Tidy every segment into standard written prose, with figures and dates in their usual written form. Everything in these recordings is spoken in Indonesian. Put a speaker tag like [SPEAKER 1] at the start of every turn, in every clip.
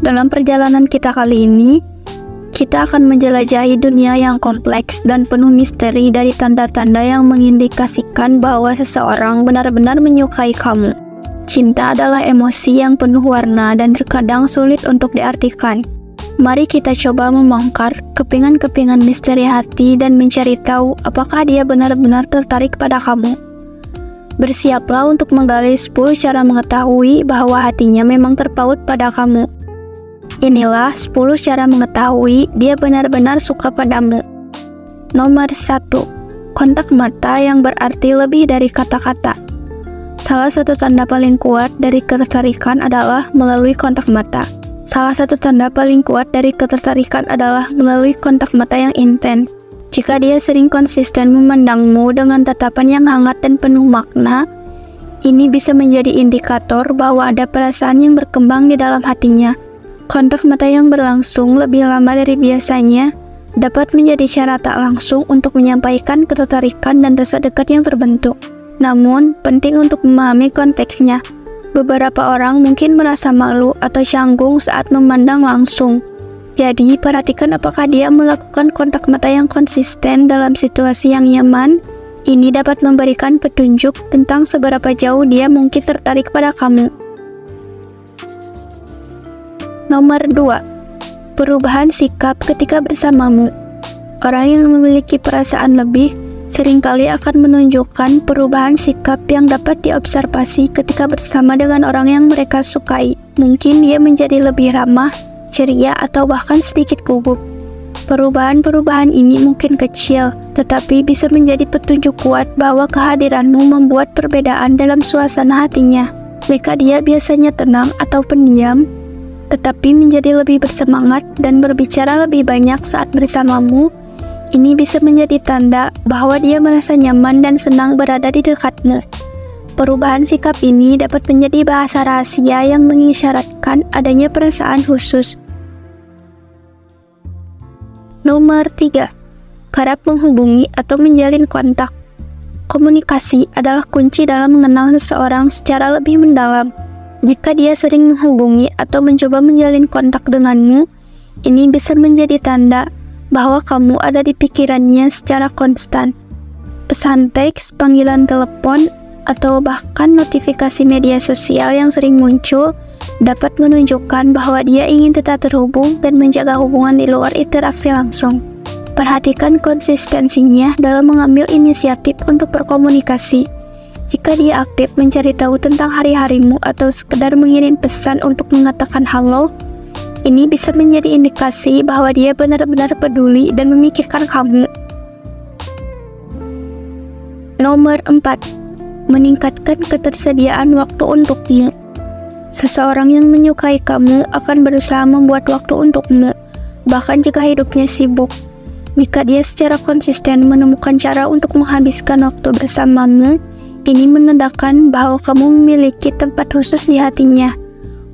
[SPEAKER 1] Dalam perjalanan kita kali ini, kita akan menjelajahi dunia yang kompleks dan penuh misteri dari tanda-tanda yang mengindikasikan bahwa seseorang benar-benar menyukai kamu. Cinta adalah emosi yang penuh warna dan terkadang sulit untuk diartikan. Mari kita coba membongkar kepingan-kepingan misteri hati dan mencari tahu apakah dia benar-benar tertarik pada kamu. Bersiaplah untuk menggali 10 cara mengetahui bahwa hatinya memang terpaut pada kamu. Inilah 10 cara mengetahui dia benar-benar suka padamu. Nomor 1. Kontak mata yang berarti lebih dari kata-kata. Salah satu tanda paling kuat dari ketertarikan adalah melalui kontak mata. Yang intens. Jika dia sering konsisten memandangmu dengan tatapan yang hangat dan penuh makna, ini bisa menjadi indikator bahwa ada perasaan yang berkembang di dalam hatinya. Kontak mata yang berlangsung lebih lama dari biasanya dapat menjadi cara tak langsung untuk menyampaikan ketertarikan dan rasa dekat yang terbentuk. Namun, penting untuk memahami konteksnya. Beberapa orang mungkin merasa malu atau canggung saat memandang langsung. Jadi, perhatikan apakah dia melakukan kontak mata yang konsisten dalam situasi yang nyaman. Ini dapat memberikan petunjuk tentang seberapa jauh dia mungkin tertarik pada kamu. Nomor 2. Perubahan sikap ketika bersamamu. Orang yang memiliki perasaan lebih seringkali akan menunjukkan perubahan sikap yang dapat diobservasi ketika bersama dengan orang yang mereka sukai. Mungkin dia menjadi lebih ramah, ceria, atau bahkan sedikit gugup. Perubahan-perubahan ini mungkin kecil, tetapi bisa menjadi petunjuk kuat bahwa kehadiranmu membuat perbedaan dalam suasana hatinya. Jika dia biasanya tenang atau pendiam, tetapi menjadi lebih bersemangat dan berbicara lebih banyak saat bersamamu, ini bisa menjadi tanda bahwa dia merasa nyaman dan senang berada di dekatmu. Perubahan sikap ini dapat menjadi bahasa rahasia yang mengisyaratkan adanya perasaan khusus. Nomor 3. Kerap menghubungi atau menjalin kontak. Komunikasi adalah kunci dalam mengenal seseorang secara lebih mendalam. Jika dia sering menghubungi atau mencoba menjalin kontak denganmu, ini bisa menjadi tanda bahwa kamu ada di pikirannya secara konstan. Pesan teks, panggilan telepon, atau bahkan notifikasi media sosial yang sering muncul dapat menunjukkan bahwa dia ingin tetap terhubung dan menjaga hubungan di luar interaksi langsung. Perhatikan konsistensinya dalam mengambil inisiatif untuk berkomunikasi. Jika dia aktif mencari tahu tentang hari-harimu atau sekedar mengirim pesan untuk mengatakan halo, ini bisa menjadi indikasi bahwa dia benar-benar peduli dan memikirkan kamu. Nomor 4. Meningkatkan ketersediaan waktu untukmu. Seseorang yang menyukai kamu akan berusaha membuat waktu untukmu, bahkan jika hidupnya sibuk. Jika dia secara konsisten menemukan cara untuk menghabiskan waktu bersamamu, ini menandakan bahwa kamu memiliki tempat khusus di hatinya.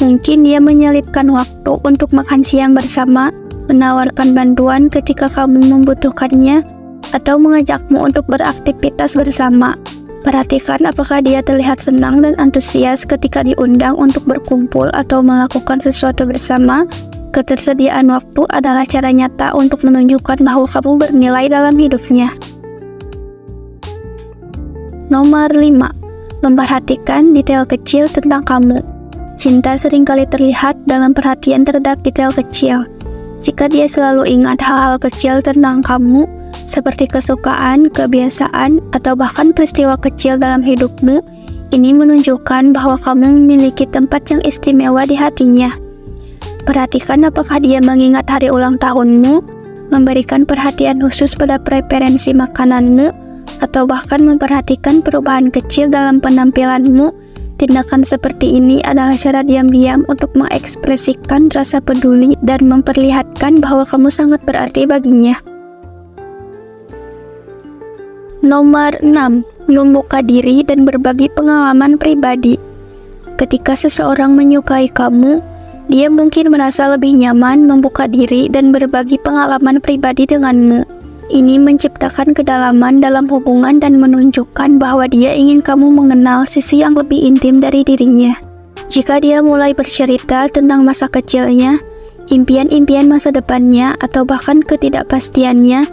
[SPEAKER 1] Mungkin dia menyelipkan waktu untuk makan siang bersama, menawarkan bantuan ketika kamu membutuhkannya, atau mengajakmu untuk beraktivitas bersama. Perhatikan apakah dia terlihat senang dan antusias ketika diundang untuk berkumpul atau melakukan sesuatu bersama. Ketersediaan waktu adalah cara nyata untuk menunjukkan bahwa kamu bernilai dalam hidupnya. Nomor 5. Memperhatikan detail kecil tentang kamu. Cinta seringkali terlihat dalam perhatian terhadap detail kecil. Jika dia selalu ingat hal-hal kecil tentang kamu, seperti kesukaan, kebiasaan, atau bahkan peristiwa kecil dalam hidupmu, ini menunjukkan bahwa kamu memiliki tempat yang istimewa di hatinya. Perhatikan apakah dia mengingat hari ulang tahunmu, memberikan perhatian khusus pada preferensi makananmu, atau bahkan memperhatikan perubahan kecil dalam penampilanmu. Tindakan seperti ini adalah cara diam-diam untuk mengekspresikan rasa peduli dan memperlihatkan bahwa kamu sangat berarti baginya. Nomor 6. Membuka diri dan berbagi pengalaman pribadi. Ketika seseorang menyukai kamu, dia mungkin merasa lebih nyaman membuka diri dan berbagi pengalaman pribadi denganmu. Ini menciptakan kedalaman dalam hubungan dan menunjukkan bahwa dia ingin kamu mengenal sisi yang lebih intim dari dirinya. Jika dia mulai bercerita tentang masa kecilnya, impian-impian masa depannya, atau bahkan ketidakpastiannya,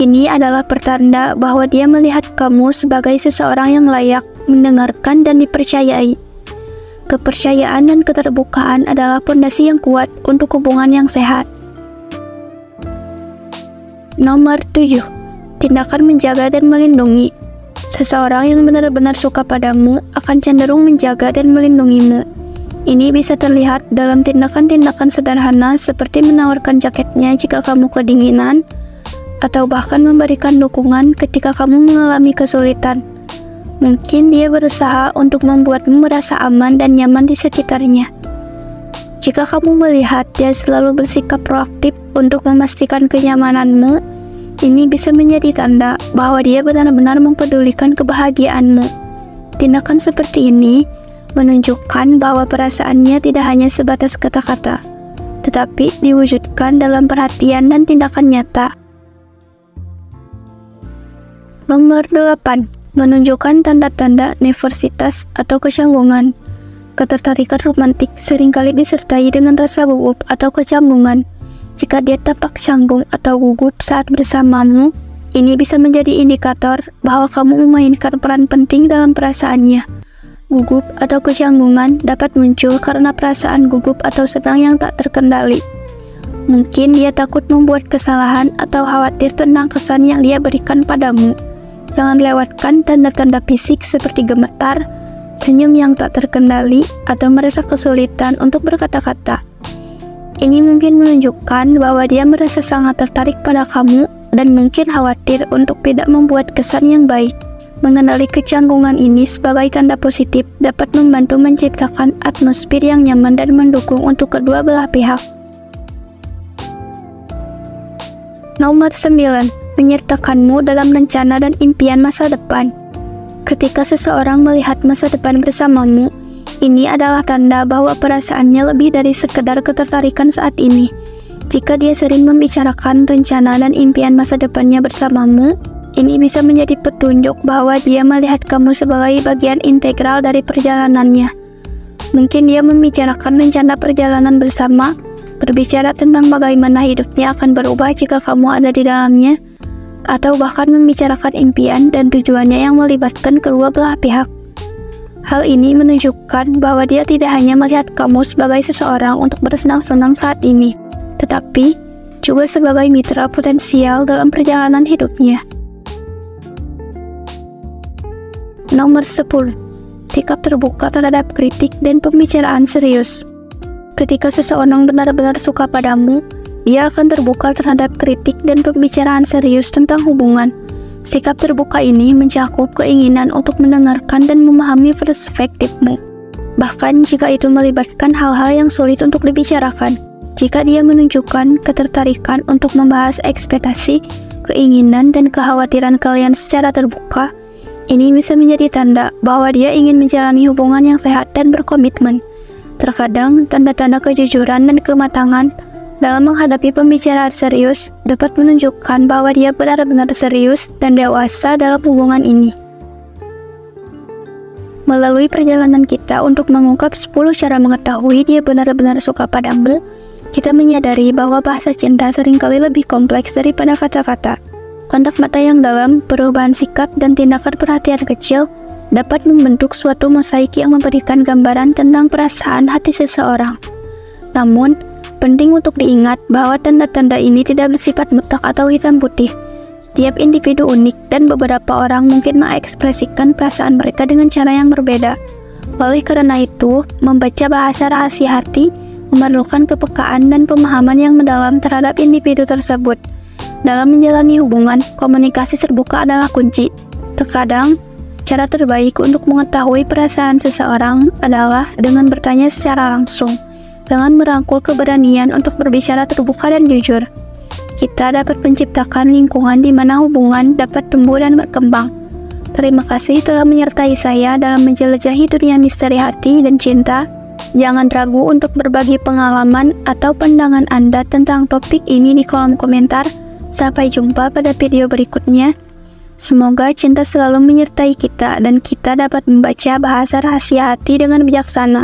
[SPEAKER 1] ini adalah pertanda bahwa dia melihat kamu sebagai seseorang yang layak mendengarkan dan dipercayai. Kepercayaan dan keterbukaan adalah fondasi yang kuat untuk hubungan yang sehat. Nomor 7. Tindakan menjaga dan melindungi. Seseorang yang benar-benar suka padamu akan cenderung menjaga dan melindungimu. Ini bisa terlihat dalam tindakan-tindakan sederhana seperti menawarkan jaketnya jika kamu kedinginan, atau bahkan memberikan dukungan ketika kamu mengalami kesulitan. Mungkin dia berusaha untuk membuatmu merasa aman dan nyaman di sekitarnya. Jika kamu melihat dia selalu bersikap proaktif untuk memastikan kenyamananmu, ini bisa menjadi tanda bahwa dia benar-benar mempedulikan kebahagiaanmu. Tindakan seperti ini menunjukkan bahwa perasaannya tidak hanya sebatas kata-kata, tetapi diwujudkan dalam perhatian dan tindakan nyata. Nomor 8. Menunjukkan tanda-tanda nervositas atau kecanggungan. Ketertarikan romantik seringkali disertai dengan rasa gugup atau kecanggungan. Jika dia tampak canggung atau gugup saat bersamamu, ini bisa menjadi indikator bahwa kamu memainkan peran penting dalam perasaannya. Gugup atau kecanggungan dapat muncul karena perasaan gugup atau senang yang tak terkendali. Mungkin dia takut membuat kesalahan atau khawatir tentang kesan yang dia berikan padamu. Jangan lewatkan tanda-tanda fisik seperti gemetar, senyum yang tak terkendali, atau merasa kesulitan untuk berkata-kata. Ini mungkin menunjukkan bahwa dia merasa sangat tertarik pada kamu dan mungkin khawatir untuk tidak membuat kesan yang baik. Mengenali kecanggungan ini sebagai tanda positif dapat membantu menciptakan atmosfer yang nyaman dan mendukung untuk kedua belah pihak. Nomor 9. Menyertakanmu dalam rencana dan impian masa depan. Ketika seseorang melihat masa depan bersamamu, ini adalah tanda bahwa perasaannya lebih dari sekedar ketertarikan saat ini. Jika dia sering membicarakan rencana dan impian masa depannya bersamamu, ini bisa menjadi petunjuk bahwa dia melihat kamu sebagai bagian integral dari perjalanannya. Mungkin dia membicarakan rencana perjalanan bersama, berbicara tentang bagaimana hidupnya akan berubah jika kamu ada di dalamnya, atau bahkan membicarakan impian dan tujuannya yang melibatkan kedua belah pihak. Hal ini menunjukkan bahwa dia tidak hanya melihat kamu sebagai seseorang untuk bersenang-senang saat ini, tetapi juga sebagai mitra potensial dalam perjalanan hidupnya. Nomor 10. Sikap terbuka terhadap kritik dan pembicaraan serius. Ketika seseorang benar-benar suka padamu, dia akan terbuka terhadap kritik dan pembicaraan serius tentang hubungan. Sikap terbuka ini mencakup keinginan untuk mendengarkan dan memahami perspektifmu, bahkan jika itu melibatkan hal-hal yang sulit untuk dibicarakan. Jika dia menunjukkan ketertarikan untuk membahas ekspektasi, keinginan, dan kekhawatiran kalian secara terbuka, ini bisa menjadi tanda bahwa dia ingin menjalani hubungan yang sehat dan berkomitmen. Terkadang, tanda-tanda kejujuran dan kematangan dalam menghadapi pembicaraan serius dapat menunjukkan bahwa dia benar-benar serius dan dewasa dalam hubungan ini. Melalui perjalanan kita untuk mengungkap 10 cara mengetahui dia benar-benar suka padamu, kita menyadari bahwa bahasa cinta seringkali lebih kompleks daripada kata-kata. Kontak mata yang dalam, perubahan sikap, dan tindakan perhatian kecil dapat membentuk suatu mosaik yang memberikan gambaran tentang perasaan hati seseorang. Namun, penting untuk diingat bahwa tanda-tanda ini tidak bersifat mutlak atau hitam putih. Setiap individu unik dan beberapa orang mungkin mengekspresikan perasaan mereka dengan cara yang berbeda. Oleh karena itu, membaca bahasa rahasia hati memerlukan kepekaan dan pemahaman yang mendalam terhadap individu tersebut. Dalam menjalani hubungan, komunikasi terbuka adalah kunci. Terkadang, cara terbaik untuk mengetahui perasaan seseorang adalah dengan bertanya secara langsung, dengan merangkul keberanian untuk berbicara terbuka dan jujur. Kita dapat menciptakan lingkungan di mana hubungan dapat tumbuh dan berkembang. Terima kasih telah menyertai saya dalam menjelajahi dunia misteri hati dan cinta. Jangan ragu untuk berbagi pengalaman atau pandangan Anda tentang topik ini di kolom komentar. Sampai jumpa pada video berikutnya. Semoga cinta selalu menyertai kita dan kita dapat membaca bahasa rahasia hati dengan bijaksana.